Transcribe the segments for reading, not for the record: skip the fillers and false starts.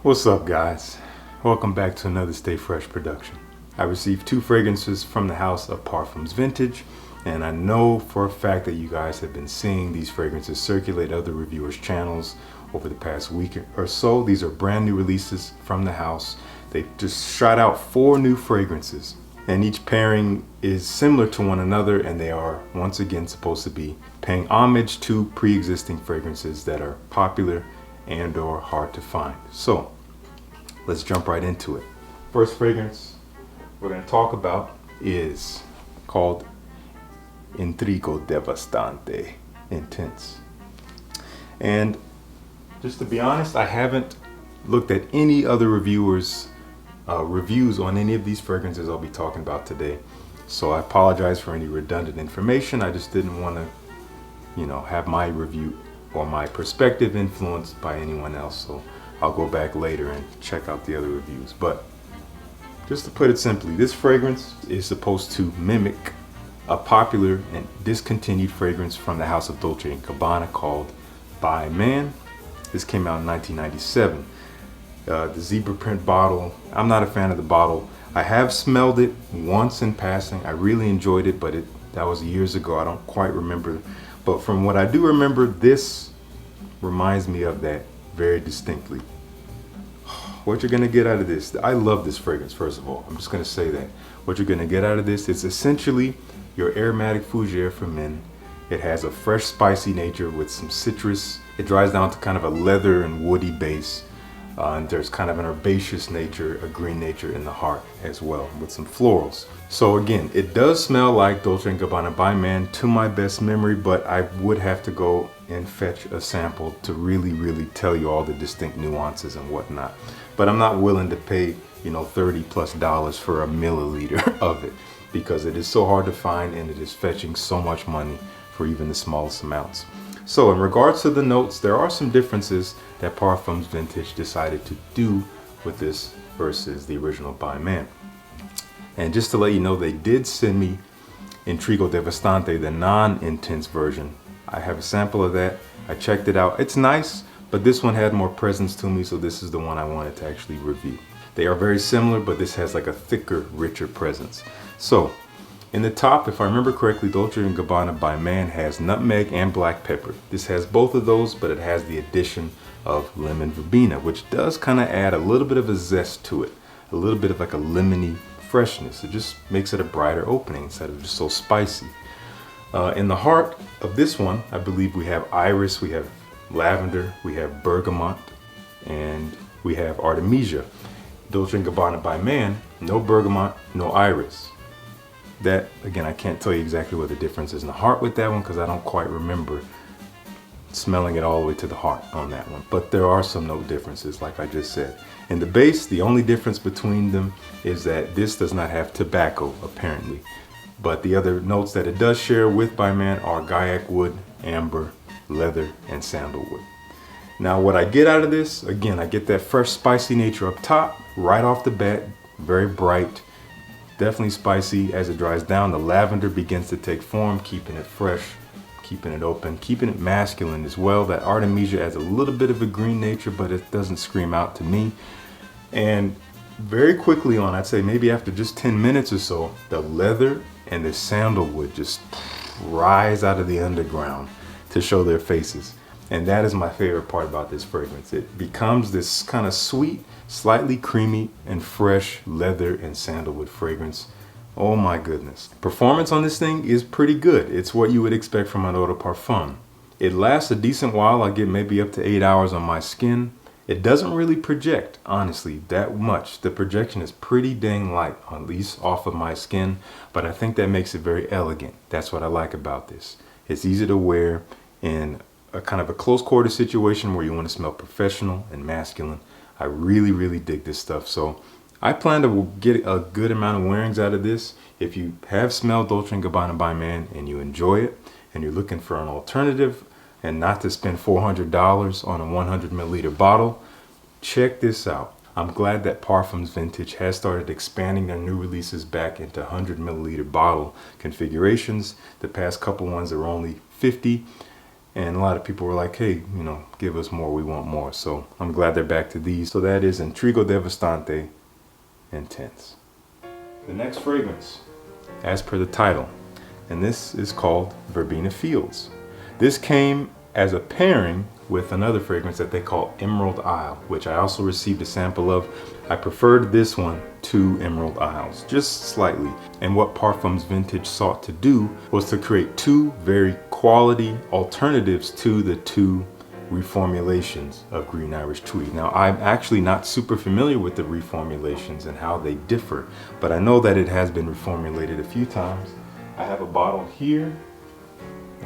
What's up, guys? Welcome back to another Stay Fresh production. I received 2 fragrances from the house of Parfums Vintage, and I know for a fact that you guys have been seeing these fragrances circulate other reviewers' channels over the past week or so. These are brand new releases from the house. They just shot out 4 new fragrances, and each pairing is similar to one another, and they are once again supposed to be paying homage to pre-existing fragrances that are popular and or hard to find. So let's jump right into it. First fragrance we're going to talk about is called Intrigo Devastante, Intense. And just to be honest, I haven't looked at any other reviewers reviews on any of these fragrances I'll be talking about today, so I apologize for any redundant information. I just didn't want to have my review or my perspective influenced by anyone else, so I'll go back later and check out the other reviews. But just to put it simply, this fragrance is supposed to mimic a popular and discontinued fragrance from the house of Dolce & Gabbana called By Man. This came out in 1997. The zebra print bottle, I'm not a fan of the bottle. I have smelled it once in passing. I really enjoyed it, but that was years ago. I don't quite remember. But from what I do remember, this reminds me of that very distinctly. What you're gonna get out of this, I love this fragrance, first of all. I'm just gonna say that. What you're gonna get out of this is essentially your aromatic fougere for men. It has a fresh, spicy nature with some citrus. It dries down to kind of a leather and woody base. And there's kind of an herbaceous nature, a green nature in the heart as well, with some florals. So again, it does smell like Dolce & Gabbana By Man to my best memory, but I would have to go and fetch a sample to really tell you all the distinct nuances and whatnot. But I'm not willing to pay, $30+ for a milliliter of it, because it is so hard to find and it is fetching so much money for even the smallest amounts. So in regards to the notes, there are some differences that Parfums Vintage decided to do with this versus the original By Man. And just to let you know, they did send me Intrigo Devastante, the non-intense version. I have a sample of that. I checked it out. It's nice, but this one had more presence to me, so this is the one I wanted to actually review. They are very similar, but this has like a thicker, richer presence. So in the top, if I remember correctly, Dolce & Gabbana By Man has nutmeg and black pepper. This has both of those, but it has the addition of lemon verbena, which does kind of add a little bit of a zest to it, a little bit of like a lemony freshness. It just makes it a brighter opening instead of just so spicy. In the heart of this one, I believe we have iris, we have lavender, we have bergamot, and we have artemisia. Dolce & Gabbana By Man, no bergamot, no iris. That, again, I can't tell you exactly what the difference is in the heart with that one, because I don't quite remember smelling it all the way to the heart on that one. But there are some note differences, like I just said. In the base, the only difference between them is that this does not have tobacco, apparently. But the other notes that it does share with By Man are gaiac wood, amber, leather, and sandalwood. Now what I get out of this, again, I get that fresh, spicy nature up top, right off the bat, very bright. Definitely spicy. As it dries down, the lavender begins to take form, keeping it fresh, keeping it open, keeping it masculine as well. That artemisia has a little bit of a green nature, but it doesn't scream out to me. And very quickly on, I'd say maybe after just 10 minutes or so, the leather and the sandalwood just rise out of the underground to show their faces. And that is my favorite part about this fragrance. It becomes this kind of sweet, slightly creamy and fresh leather and sandalwood fragrance. Oh my goodness. Performance on this thing is pretty good. It's what you would expect from an eau de parfum. It lasts a decent while. I get maybe up to 8 hours on my skin. It doesn't really project, honestly, that much. The projection is pretty dang light, at least off of my skin, but I think that makes it very elegant. That's what I like about this. It's easy to wear in a kind of a close quarter situation where you want to smell professional and masculine. I really dig this stuff. So I plan to get a good amount of wearings out of this. If you have smelled Dolce & Gabbana By Man and you enjoy it and you're looking for an alternative and not to spend $400 on a 100 milliliter bottle, check this out. I'm glad that Parfums Vintage has started expanding their new releases back into 100 milliliter bottle configurations. The past couple ones are only 50. And a lot of people were like, hey, you know, give us more, we want more. So I'm glad they're back to these. So that is Intrigo, Devastante, Intense. The next fragrance, as per the title, and this is called Verbena Fields. This came as a pairing with another fragrance that they call Emerald Isle, which I also received a sample of. I preferred this one to Emerald Isles, just slightly. And what Parfums Vintage sought to do was to create two very quality alternatives to the two reformulations of Green Irish Tweed. Now, I'm actually not super familiar with the reformulations and how they differ, but I know that it has been reformulated a few times. I have a bottle here.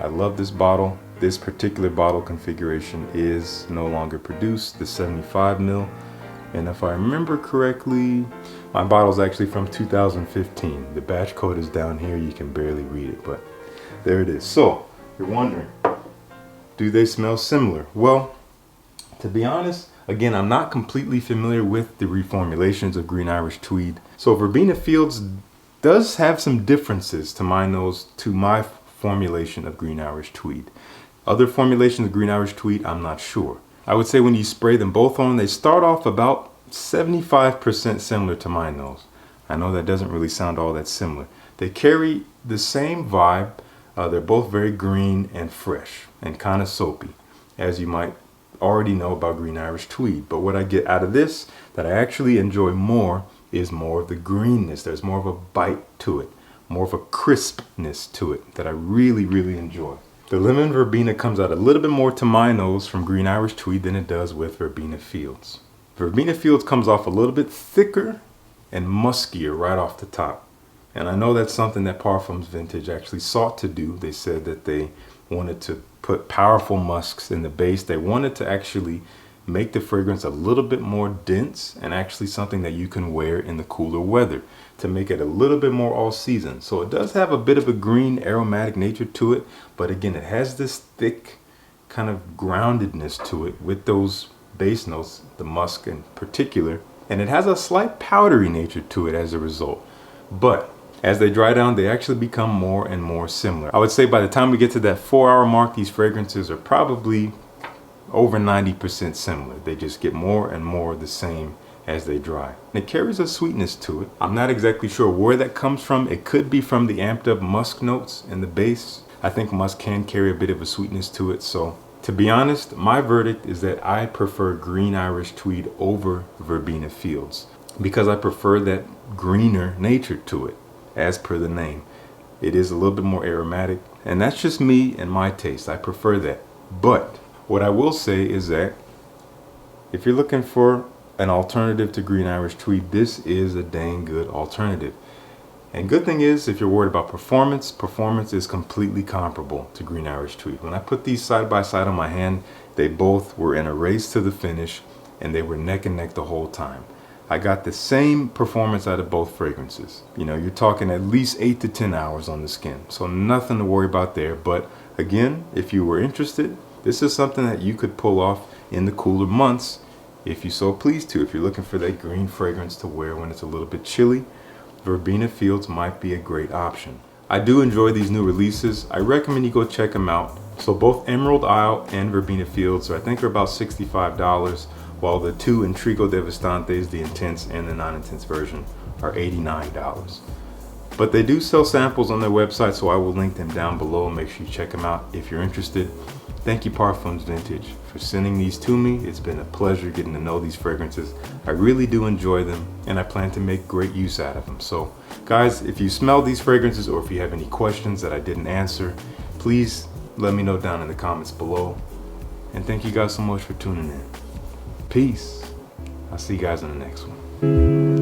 I love this bottle. This particular bottle configuration is no longer produced, the 75 ml. And if I remember correctly, my bottle is actually from 2015. The batch code is down here. You can barely read it, but there it is. So you're wondering, do they smell similar? Well, to be honest, again, I'm not completely familiar with the reformulations of Green Irish Tweed. So Verbena Fields does have some differences to my nose to my formulation of Green Irish Tweed. Other formulations of Green Irish Tweed, I'm not sure. I would say when you spray them both on, they start off about 75% similar to my nose. I know that doesn't really sound all that similar. They carry the same vibe. They're both very green and fresh and kind of soapy, as you might already know about Green Irish Tweed. But what I get out of this that I actually enjoy more is more of the greenness. There's more of a bite to it, more of a crispness to it that I really, really enjoy. The lemon verbena comes out a little bit more to my nose from Green Irish Tweed than it does with Verbena Fields. Verbena Fields comes off a little bit thicker and muskier right off the top. And I know that's something that Parfums Vintage actually sought to do. They said that they wanted to put powerful musks in the base. They wanted to actually make the fragrance a little bit more dense and actually something that you can wear in the cooler weather to make it a little bit more all season. So it does have a bit of a green aromatic nature to it, but again, it has this thick kind of groundedness to it with those base notes, the musk in particular, and it has a slight powdery nature to it as a result. But as they dry down, they actually become more and more similar. I would say by the time we get to that 4-hour mark, these fragrances are probably over 90% similar. They just get more and more the same as they dry. And it carries a sweetness to it. I'm not exactly sure where that comes from. It could be from the amped up musk notes in the base. I think musk can carry a bit of a sweetness to it. So to be honest, my verdict is that I prefer Green Irish Tweed over Verbena Fields because I prefer that greener nature to it as per the name. It is a little bit more aromatic, and that's just me and my taste. I prefer that. But what I will say is that if you're looking for an alternative to Green Irish Tweed, this is a dang good alternative. And good thing is, if you're worried about performance, performance is completely comparable to Green Irish Tweed. When I put these side by side on my hand, they both were in a race to the finish, and they were neck and neck the whole time. I got the same performance out of both fragrances. You know, you're talking at least 8 to 10 hours on the skin, so nothing to worry about there. But again, if you were interested, this is something that you could pull off in the cooler months if you so pleased to. If you're looking for that green fragrance to wear when it's a little bit chilly, Verbena Fields might be a great option. I do enjoy these new releases. I recommend you go check them out. So both Emerald Isle and Verbena Fields I think are about $65, while the two Intrigo Devastantes, the intense and the non-intense version, are $89. But they do sell samples on their website, so I will link them down below. Make sure you check them out if you're interested. Thank you, Parfums Vintage, for sending these to me. It's been a pleasure getting to know these fragrances. I really do enjoy them, and I plan to make great use out of them. So, guys, if you smell these fragrances or if you have any questions that I didn't answer, please let me know down in the comments below. And thank you guys so much for tuning in. Peace. I'll see you guys in the next one.